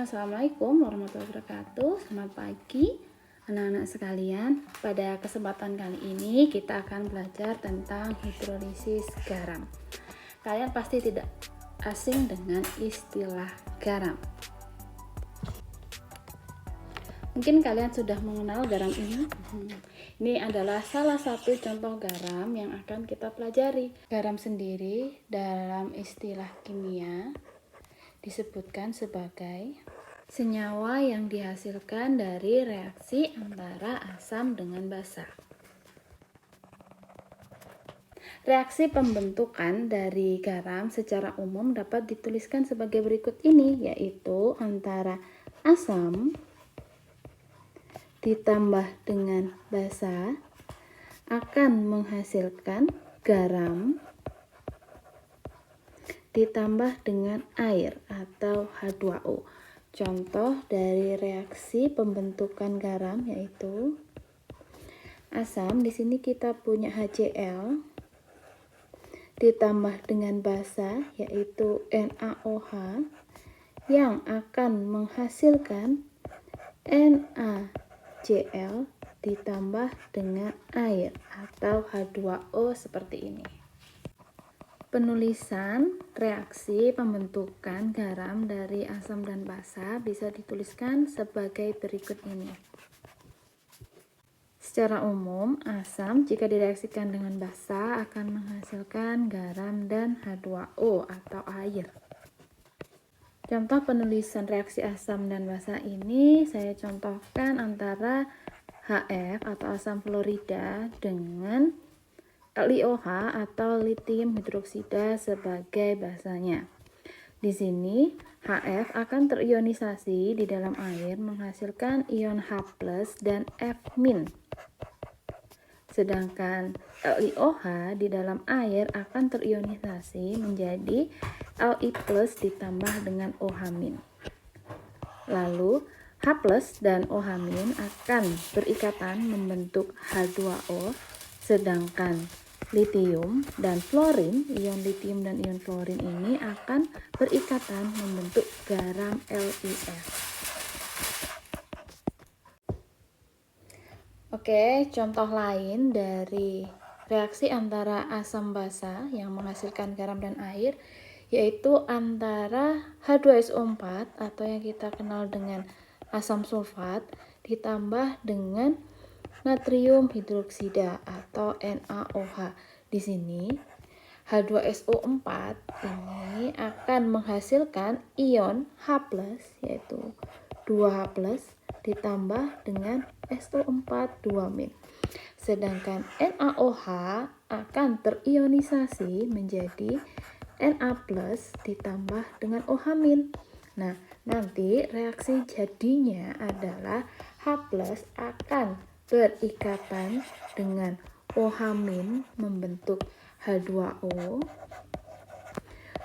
Assalamualaikum warahmatullahi wabarakatuh. Selamat pagi anak-anak sekalian. Pada kesempatan kali ini kita akan belajar tentang hidrolisis garam. Kalian pasti tidak asing dengan istilah garam. Mungkin kalian sudah mengenal garam ini. Ini adalah salah satu contoh garam yang akan kita pelajari. Garam sendiri dalam istilah kimia disebutkan sebagai senyawa yang dihasilkan dari reaksi antara asam dengan basa. Reaksi pembentukan dari garam secara umum dapat dituliskan sebagai berikut ini, yaitu antara asam ditambah dengan basa akan menghasilkan garam ditambah dengan air atau H2O. Contoh dari reaksi pembentukan garam yaitu asam, di sini kita punya HCl ditambah dengan basa yaitu NaOH yang akan menghasilkan NaCl ditambah dengan air atau H2O seperti ini. Penulisan reaksi pembentukan garam dari asam dan basa bisa dituliskan sebagai berikut ini. Secara umum, asam jika direaksikan dengan basa akan menghasilkan garam dan H2O atau air. Contoh penulisan reaksi asam dan basa ini saya contohkan antara HF atau asam fluorida dengan LiOH atau litium hidroksida sebagai basanya. Di sini HF akan terionisasi di dalam air menghasilkan ion H+ dan F-. Sedangkan LiOH di dalam air akan terionisasi menjadi Li+ ditambah dengan OH-. Lalu H+ dan OH- akan berikatan membentuk H2O, sedangkan litium dan fluorin, ion litium dan ion fluorin ini akan berikatan membentuk garam LiF. Oke, contoh lain dari reaksi antara asam basa yang menghasilkan garam dan air yaitu antara H2SO4 atau yang kita kenal dengan asam sulfat ditambah dengan natrium hidroksida atau NaOH. Di sini H2SO4 ini akan menghasilkan ion H+ yaitu 2H+ ditambah dengan SO4 2-. Sedangkan NaOH akan terionisasi menjadi Na+ ditambah dengan OH-. Nah, nanti reaksi jadinya adalah H+ akan berikatan dengan OH- membentuk H2O,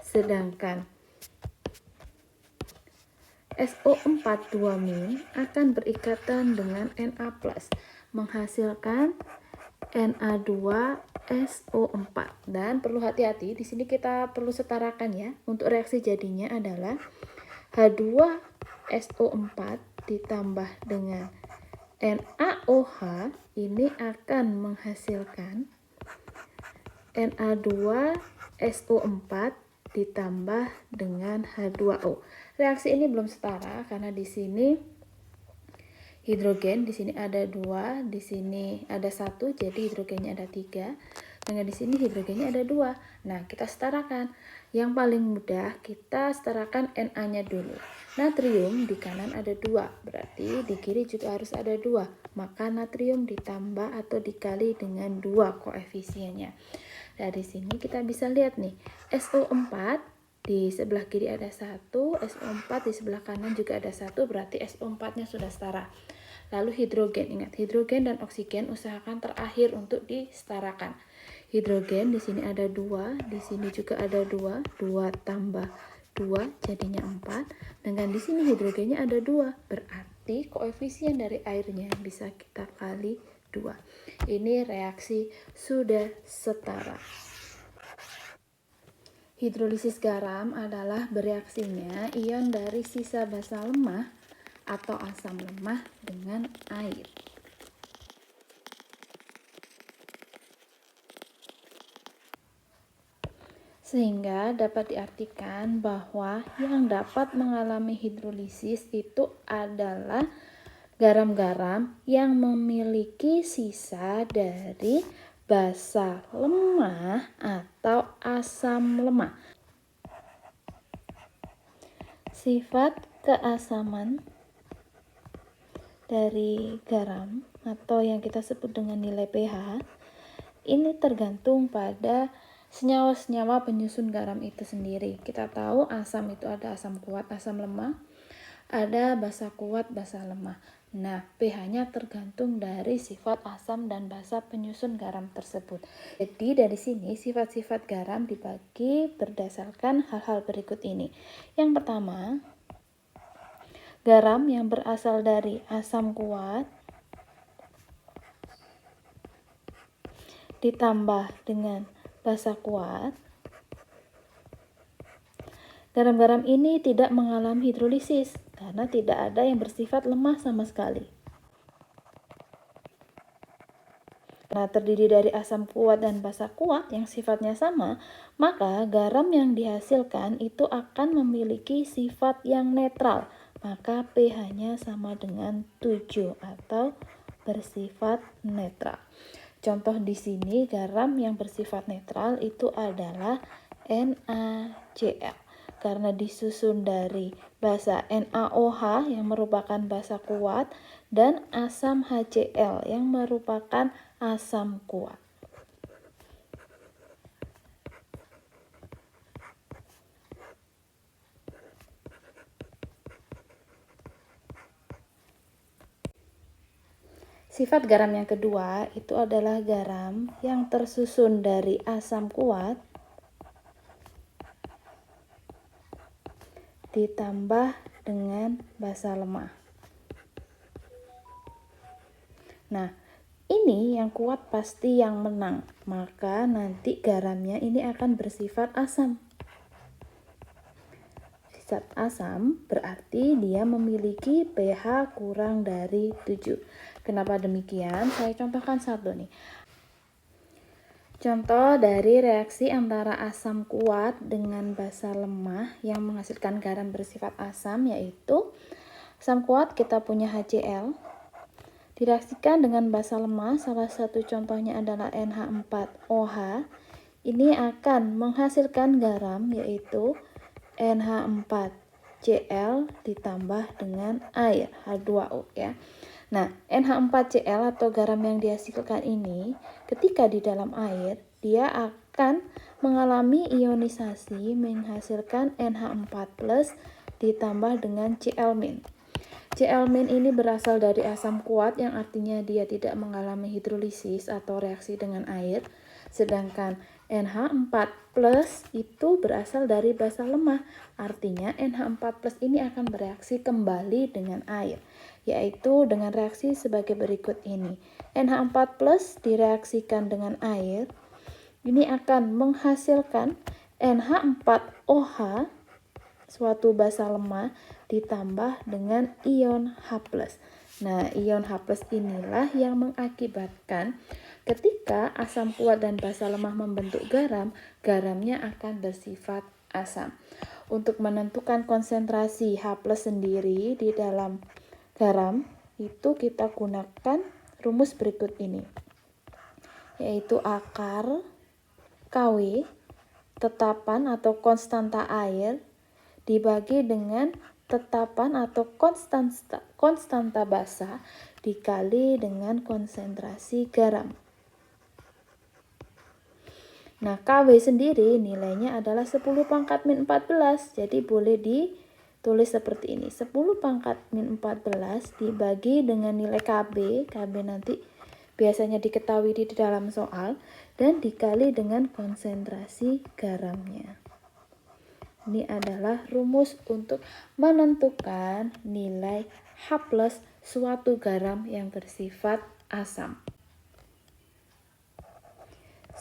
sedangkan SO4 2- akan berikatan dengan Na+ menghasilkan Na2SO4. Dan perlu hati-hati, di sini kita perlu setarakan ya. Untuk reaksi jadinya adalah H2SO4 ditambah dengan NaOH ini akan menghasilkan Na2SO4 ditambah dengan H2O. Reaksi ini belum setara karena di sini hidrogen, di sini ada 2, di sini ada 1, jadi hidrogennya ada 3. Dengan di sini hidrogennya ada 2. Nah, kita setarakan. Yang paling mudah kita setarakan Na-nya dulu. Natrium di kanan ada 2, berarti di kiri juga harus ada 2. Maka natrium ditambah atau dikali dengan 2 koefisiennya. Dari sini kita bisa lihat nih, SO4 di sebelah kiri ada 1, SO4 di sebelah kanan juga ada 1, berarti SO4-nya sudah setara. Lalu hidrogen, ingat hidrogen dan oksigen usahakan terakhir untuk disetarakan. Hidrogen di sini ada 2, di sini juga ada 2, 2 tambah 2 jadinya 4. Dengan di sini hidrogennya ada 2, berarti koefisien dari airnya bisa kita kali 2. Ini reaksi sudah setara. Hidrolisis garam adalah bereaksinya ion dari sisa basa lemah atau asam lemah dengan air. Sehingga dapat diartikan bahwa yang dapat mengalami hidrolisis itu adalah garam-garam yang memiliki sisa dari basa lemah atau asam lemah. Sifat keasaman dari garam atau yang kita sebut dengan nilai pH ini tergantung pada senyawa-senyawa penyusun garam itu sendiri. Kita tahu asam itu ada asam kuat, asam lemah, ada basa kuat, basa lemah. Nah, pH-nya tergantung dari sifat asam dan basa penyusun garam tersebut. Jadi dari sini sifat-sifat garam dibagi berdasarkan hal-hal berikut ini. Yang pertama, garam yang berasal dari asam kuat ditambah dengan basa kuat. Garam-garam ini tidak mengalami hidrolisis karena tidak ada yang bersifat lemah sama sekali. Karena terdiri dari asam kuat dan basa kuat yang sifatnya sama, maka garam yang dihasilkan itu akan memiliki sifat yang netral. Maka pH-nya sama dengan 7 atau bersifat netral. Contoh di sini garam yang bersifat netral itu adalah NaCl. Karena disusun dari basa NaOH yang merupakan basa kuat dan asam HCl yang merupakan asam kuat. Sifat garam yang kedua itu adalah garam yang tersusun dari asam kuat ditambah dengan basa lemah. Nah, ini yang kuat pasti yang menang, maka nanti garamnya ini akan bersifat asam. Sifat asam berarti dia memiliki pH kurang dari 7. Kenapa demikian? Saya contohkan satu nih. Contoh dari reaksi antara asam kuat dengan basa lemah yang menghasilkan garam bersifat asam yaitu asam kuat kita punya HCl direaksikan dengan basa lemah, salah satu contohnya adalah NH4OH. Ini akan menghasilkan garam yaitu NH4Cl ditambah dengan air H2O ya. Nah, NH4Cl atau garam yang dihasilkan ini ketika di dalam air dia akan mengalami ionisasi menghasilkan NH4+ ditambah dengan Cl-. Cl- ini berasal dari asam kuat yang artinya dia tidak mengalami hidrolisis atau reaksi dengan air. Sedangkan NH4+ itu berasal dari basa lemah. Artinya NH4+ ini akan bereaksi kembali dengan air, yaitu dengan reaksi sebagai berikut ini. NH4+ direaksikan dengan air, ini akan menghasilkan NH4OH, suatu basa lemah, ditambah dengan ion H+. Nah, ion H+ inilah yang mengakibatkan ketika asam kuat dan basa lemah membentuk garam, garamnya akan bersifat asam. Untuk menentukan konsentrasi H+ sendiri di dalam garam, itu kita gunakan rumus berikut ini, yaitu akar Kw tetapan atau konstanta air dibagi dengan tetapan atau konstanta basa dikali dengan konsentrasi garam. Nah, Kw sendiri nilainya adalah 10 pangkat min 14. Jadi boleh ditulis seperti ini. 10 pangkat min 14 dibagi dengan nilai Kb. Kb nanti biasanya diketahui di dalam soal. Dan dikali dengan konsentrasi garamnya. Ini adalah rumus untuk menentukan nilai H+ suatu garam yang bersifat asam.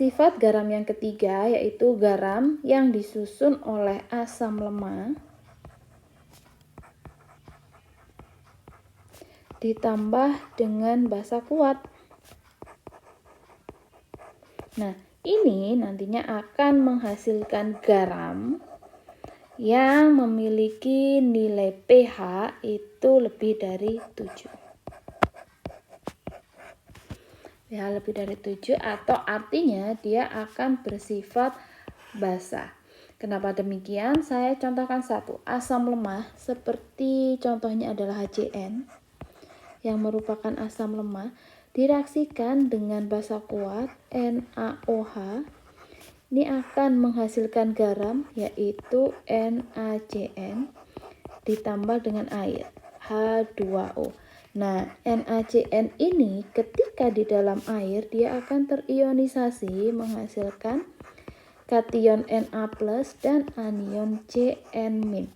sifat garam yang ketiga yaitu garam yang disusun oleh asam lemah ditambah dengan basa kuat. Nah, ini nantinya akan menghasilkan garam yang memiliki nilai pH itu lebih dari 7. pH lebih dari 7 atau artinya dia akan bersifat basa. Kenapa demikian? Saya contohkan satu, asam lemah seperti contohnya adalah HCN yang merupakan asam lemah direaksikan dengan basa kuat NaOH. Ini akan menghasilkan garam yaitu NaCN ditambah dengan air H2O. Nah, NaCN ini ketika di dalam air dia akan terionisasi menghasilkan kation Na+ dan anion Cn-.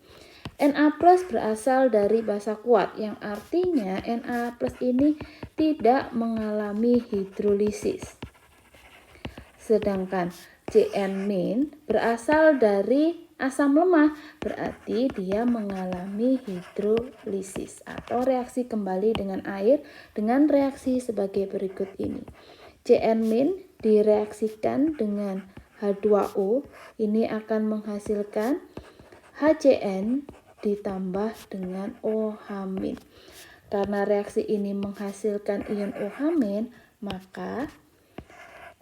Na+ berasal dari basa kuat yang artinya Na+ ini tidak mengalami hidrolisis. Sedangkan Cn- berasal dari asam lemah, berarti dia mengalami hidrolisis atau reaksi kembali dengan air dengan reaksi sebagai berikut ini. Cn- direaksikan dengan H2O, ini akan menghasilkan HCN ditambah dengan OH-. Karena reaksi ini menghasilkan ion OH-, maka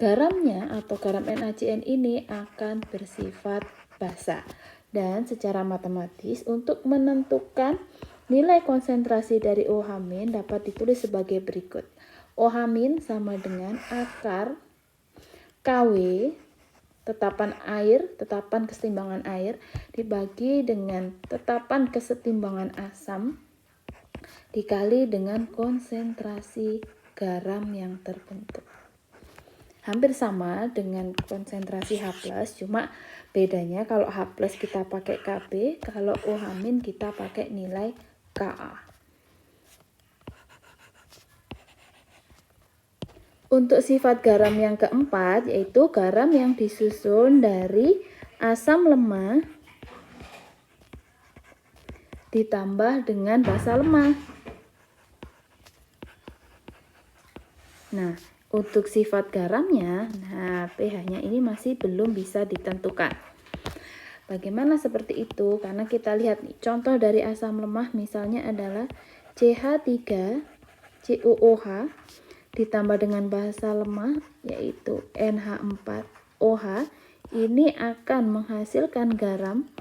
garamnya atau garam NaCN ini akan bersifat basa. Dan secara matematis untuk menentukan nilai konsentrasi dari OH- dapat ditulis sebagai berikut. OH- sama dengan akar KW tetapan kesetimbangan air dibagi dengan tetapan kesetimbangan asam dikali dengan konsentrasi garam yang terbentuk. Hampir sama dengan konsentrasi H+, cuma bedanya kalau H+ kita pakai Kb, kalau OH- kita pakai nilai Ka. Untuk sifat garam yang keempat yaitu garam yang disusun dari asam lemah ditambah dengan basa lemah. Nah, untuk sifat garamnya, pH-nya ini masih belum bisa ditentukan. Bagaimana seperti itu? Karena kita lihat nih, contoh dari asam lemah misalnya adalah CH3COOH ditambah dengan basa lemah yaitu NH4OH. Ini akan menghasilkan garam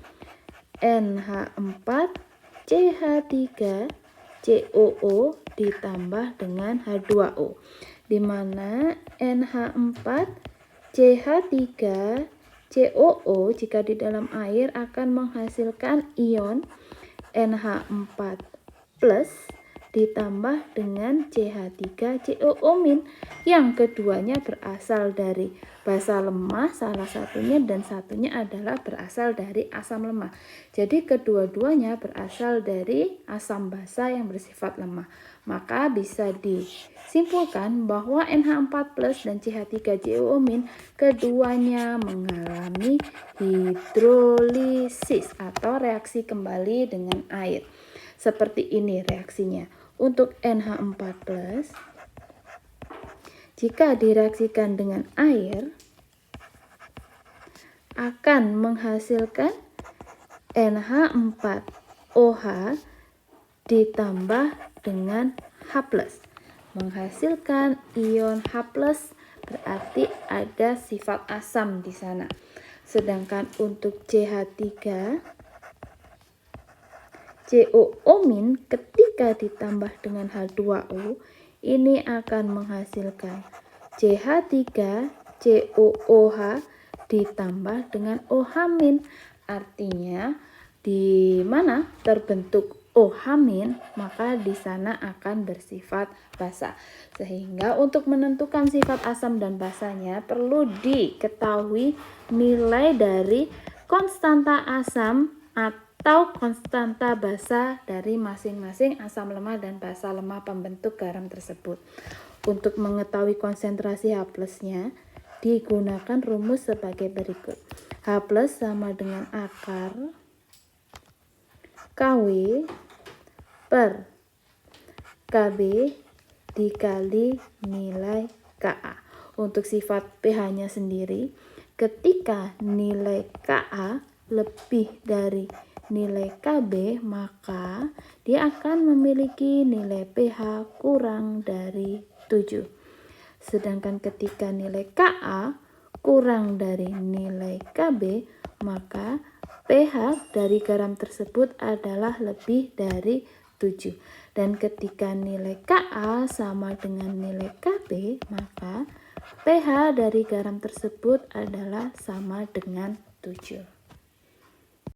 NH4CH3COO ditambah dengan H2O, di mana NH4CH3COO jika di dalam air akan menghasilkan ion NH4+ ditambah dengan CH3COO- yang keduanya berasal dari basa lemah salah satunya dan satunya adalah berasal dari asam lemah. Jadi kedua-duanya berasal dari asam basa yang bersifat lemah. Maka bisa disimpulkan bahwa NH4+ dan CH3COO- keduanya mengalami hidrolisis atau reaksi kembali dengan air. Seperti ini reaksinya. Untuk NH4+, jika direaksikan dengan air, akan menghasilkan NH4OH ditambah dengan H+. Menghasilkan ion H+, berarti ada sifat asam di sana. Sedangkan untuk CH3COO- ketika ditambah dengan H2O ini akan menghasilkan CH3COOH ditambah dengan OH-. Artinya di mana terbentuk OH- maka di sana akan bersifat basa. Sehingga untuk menentukan sifat asam dan basanya perlu diketahui nilai dari konstanta asam atau konstanta basa dari masing-masing asam lemah dan basa lemah pembentuk garam tersebut. Untuk mengetahui konsentrasi H+-nya, digunakan rumus sebagai berikut. H plus sama dengan akar KW per KB dikali nilai KA. Untuk sifat pH-nya sendiri, ketika nilai KA lebih dari nilai KB, maka dia akan memiliki nilai pH kurang dari 7. Sedangkan ketika nilai KA kurang dari nilai KB, maka pH dari garam tersebut adalah lebih dari 7. Dan ketika nilai Ka sama dengan nilai Kb, maka pH dari garam tersebut adalah sama dengan 7.